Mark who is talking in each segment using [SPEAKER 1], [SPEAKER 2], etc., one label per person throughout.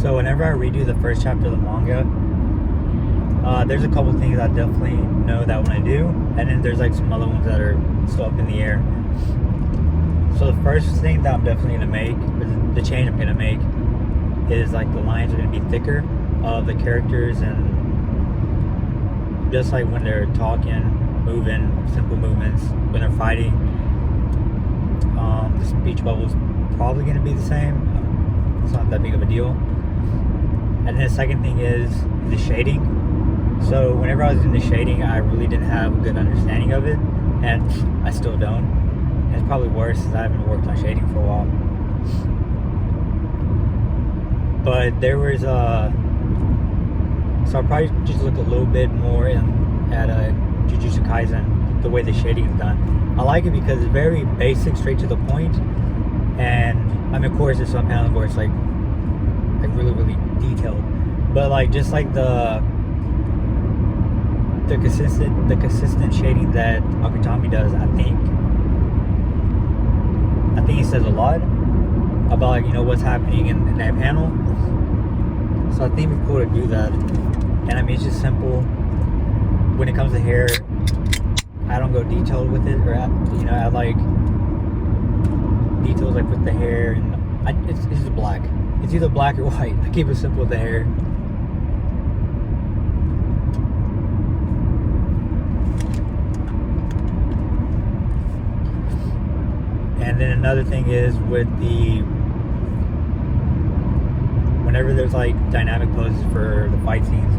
[SPEAKER 1] So whenever I redo the first chapter of the manga, there's a couple things I definitely know that I want to do, and then there's like some other ones that are still up in the air. So the first thing that I'm definitely gonna make, the change I'm gonna make, is like the lines are gonna be thicker of the characters, and just like when they're talking, moving, simple movements, when they're fighting, the speech bubble is probably gonna be the same. It's not that big of a deal. And then the second thing is the shading. So whenever I was doing the shading, I really didn't have a good understanding of it, and I still don't. And it's probably worse since I haven't worked on shading for a while. But there was so I'll probably just look a little bit more at Jujutsu Kaisen, the way the shading is done. I like it because it's very basic, straight to the point. And I mean, of course, there's some panels where it's like really, really detailed. But like just like the consistent shading that Akutami does, I think he says a lot about, like, you know, what's happening in that panel. So I think it's cool to do that. And I mean, it's just simple. When it comes to hair, I don't go detailed with it, or you know, I like details like with the hair, and it's just black. It's either black or white. I keep it simple with the hair. And then another thing is with whenever there's like dynamic poses for the fight scenes,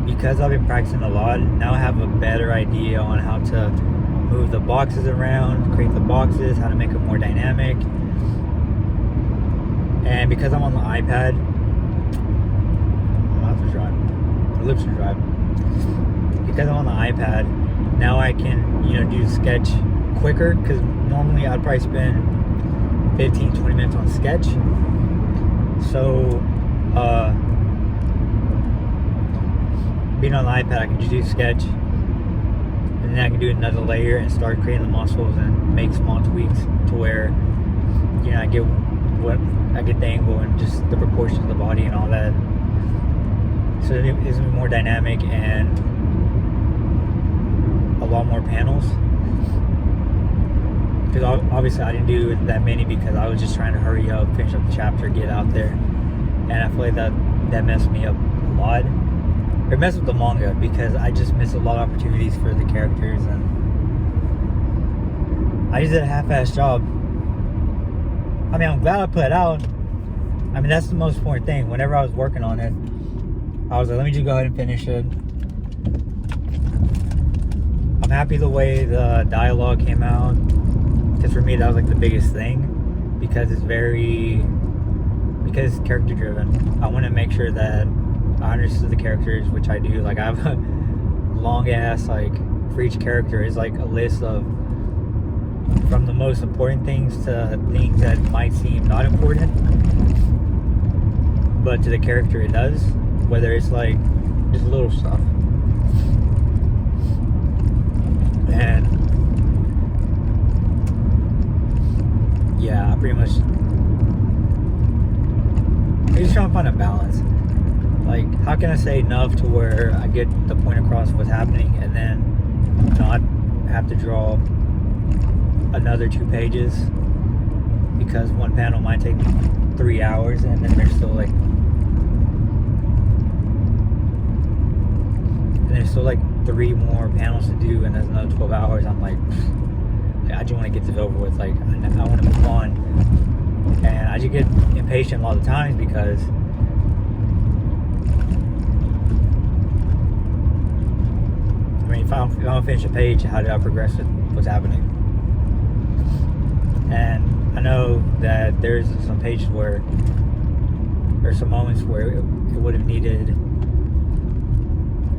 [SPEAKER 1] because I've been practicing a lot, now I have a better idea on how to move the boxes around, create the boxes, how to make them more dynamic. And because I'm on the iPad, my mouth is dry, my lips are dry. Because I'm on the iPad, now I can, you know, do sketch quicker, because normally I'd probably spend 15-20 minutes on sketch. So being on the iPad, I can just do sketch, and then I can do another layer and start creating the muscles and make small tweaks to where, you know, I get the angle and just the proportions of the body and all that. So it's gonna be more dynamic and a lot more panels. Because obviously I didn't do that many because I was just trying to hurry up, finish up the chapter, get out there. And I feel like that messed me up a lot. It messed with the manga because I just missed a lot of opportunities for the characters, and I just did a half-ass job. I mean, I'm glad I put it out. I mean, that's the most important thing. Whenever I was working on it, I was like, let me just go ahead and finish it. I'm happy the way the dialogue came out. Because for me, that was like the biggest thing. Because it's character driven. I want to make sure that I understood the characters, which I do. Like, I have a long ass, like, for each character is like a list of, from the most important things to things that might seem not important, but to the character it does. Whether it's like just little stuff. And yeah, I pretty much, I'm just trying to find a balance. Like, how can I say enough to where I get the point across what's happening, and then not have to draw another 2 pages because one panel might take 3 hours, and then there's still like like 3 more panels to do, and there's another 12 hours. I'm like, I just want to get this over with. Like, I want to move on, and I just get impatient a lot of times because I mean, if I don't finish a page, how did I progress with what's happening? And I know that there's some pages where there's some moments where it would have needed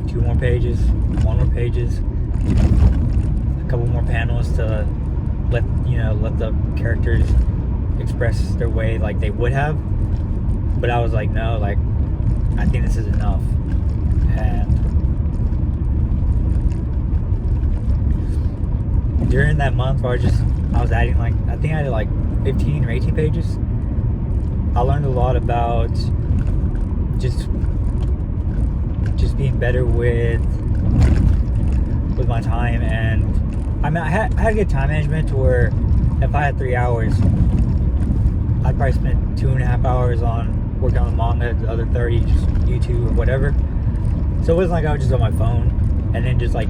[SPEAKER 1] 2 more pages, 1 more pages, a couple more panels to let the characters express their way like they would have. But I was like, no, like, I think this is enough. And during that month where I was adding, like, I think I did like 15 or 18 pages. I learned a lot about just being better with my time. And I mean, I had good time management to where if I had 3 hours, I'd probably spend 2.5 hours on working on the manga, the other 30 just YouTube or whatever. So it wasn't like I was just on my phone and then just like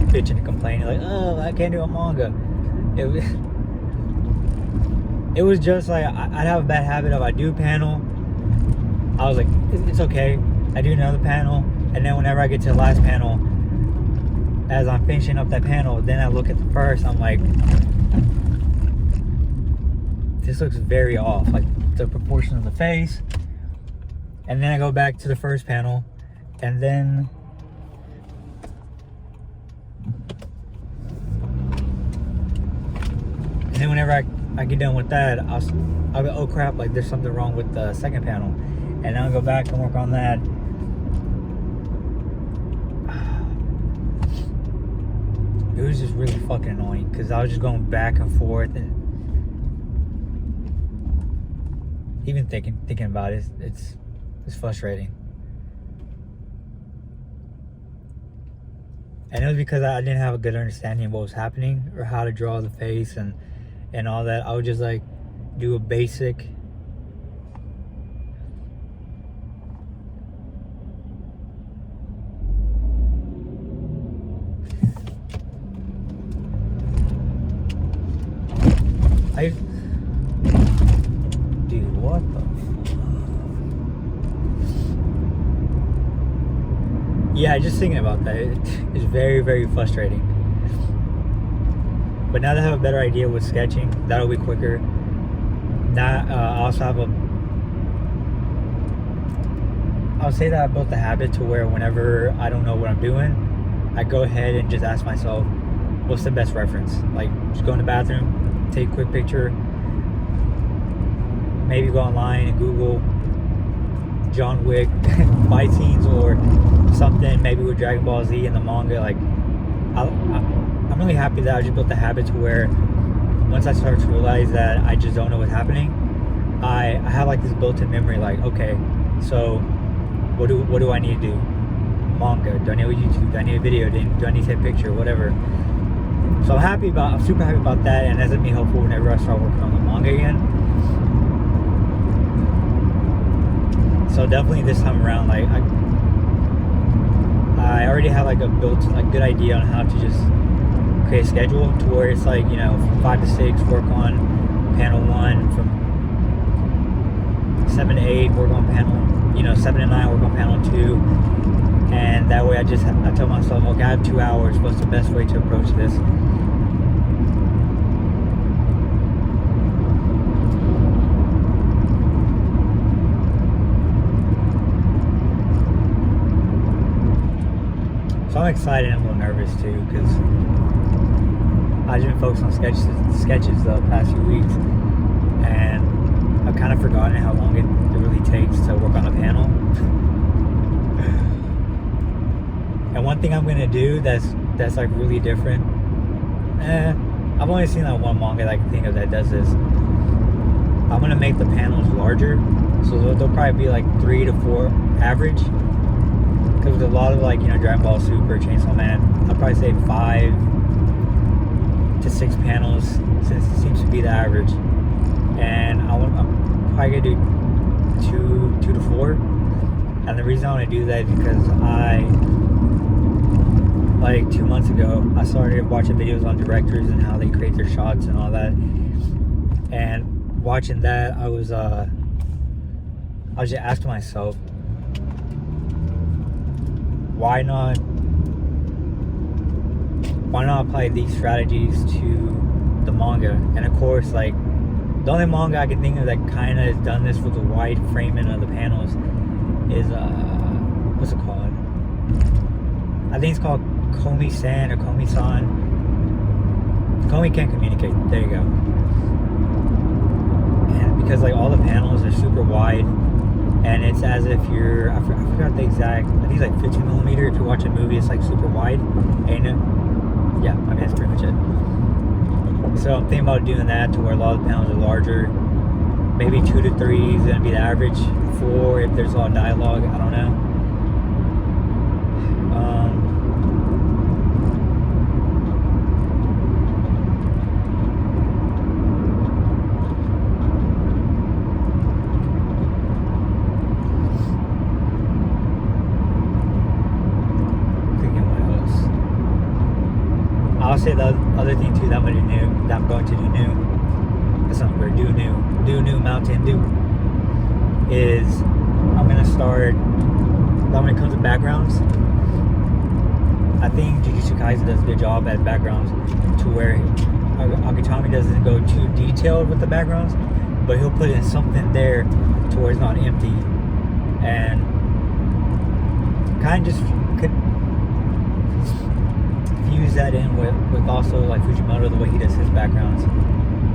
[SPEAKER 1] bitching and complaining like, oh, I can't do a manga. It was just like I'd have a bad habit of, I do a panel, I was like, it's okay, I do another panel, and then whenever I get to the last panel, as I'm finishing up that panel, then I look at the first, I'm like, this looks very off, like the proportion of the face. And then I go back to the first panel, and then whenever I get done with that, I'll go, oh crap, like there's something wrong with the second panel, and then I'll go back and work on that. It was just really fucking annoying because I was just going back and forth, and even thinking about it, it's frustrating. And it was because I didn't have a good understanding of what was happening or how to draw the face and all that. I would just like do a basic dude, what the yeah, just thinking about that, it's very, very frustrating. But now that I have a better idea with sketching, that'll be quicker. Now I also have I'll say that I built the habit to where whenever I don't know what I'm doing, I go ahead and just ask myself, what's the best reference? Like, just go in the bathroom, take a quick picture, maybe go online and Google John Wick fight scenes or something, maybe with Dragon Ball Z and the manga. Like, I'm really happy that I just built the habit to where once I start to realize that I just don't know what's happening, I have like this built-in memory, like, okay, so what do I need to do? Manga, do I need a YouTube, do I need a video, do I need to take a picture, whatever. So I'm super happy about that, and that's gonna be helpful whenever I start working on the manga again. So definitely this time around, like I already have like a good idea on how to just create a schedule to where it's like, you know, from 5 to 6 work on panel 1, from 7 to 8 work on panel, you know, 7 to 9 work on panel 2, and that way I tell myself, okay, I have 2 hours, what's the best way to approach this? So I'm excited and a little nervous too, because I've been focused on sketches the past few weeks, and I've kind of forgotten how long it really takes to work on a panel. And one thing I'm gonna do that's like really different, I've only seen that one manga that I can think of that does this. I'm gonna make the panels larger, so they'll probably be like 3 to 4 average. Because with a lot of, like, you know, Dragon Ball Super, Chainsaw Man, I'll probably say 5 to 6 panels, since it seems to be the average. And I'm probably gonna do 2 to 4. And the reason I want to do that is because like 2 months ago, I started watching videos on directors and how they create their shots and all that. And watching that, I was just asking myself, why not apply these strategies to the manga? And of course, like, the only manga I can think of that kind of has done this with the wide framing of the panels is what's it called? I think it's called Komi-san or Komi-san. Komi Can't Communicate. There you go. And because like all the panels are super wide, and it's as if you're, I forgot the exact, I think it's like 15 millimeter. If you watch a movie, it's like super wide, ain't it? Yeah, I mean, that's pretty much it. So I'm thinking about doing that to where a lot of the panels are larger, Maybe 2 to 3 is gonna be the average. 4 if there's a lot of dialogue. I don't know. I'll say the other thing too that I'm going to do new. That's not weird. Do new Mountain Dew. Is I'm gonna start. When it comes to backgrounds, I think Jujutsu Kaisen does a good job at backgrounds, to where Akutami doesn't go too detailed with the backgrounds, but he'll put in something there to where it's not empty, and kind of just could fuse that in with also like Fujimoto, the way he does his backgrounds.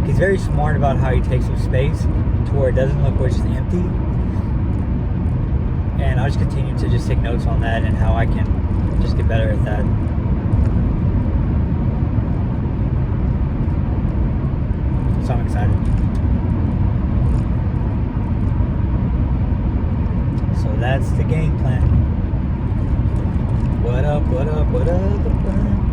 [SPEAKER 1] He's very smart about how he takes up space to where it doesn't look where it's just empty. And I'll just continue to just take notes on that and how I can just get better at that. So I'm excited. So that's the game plan. What up, what up, what up?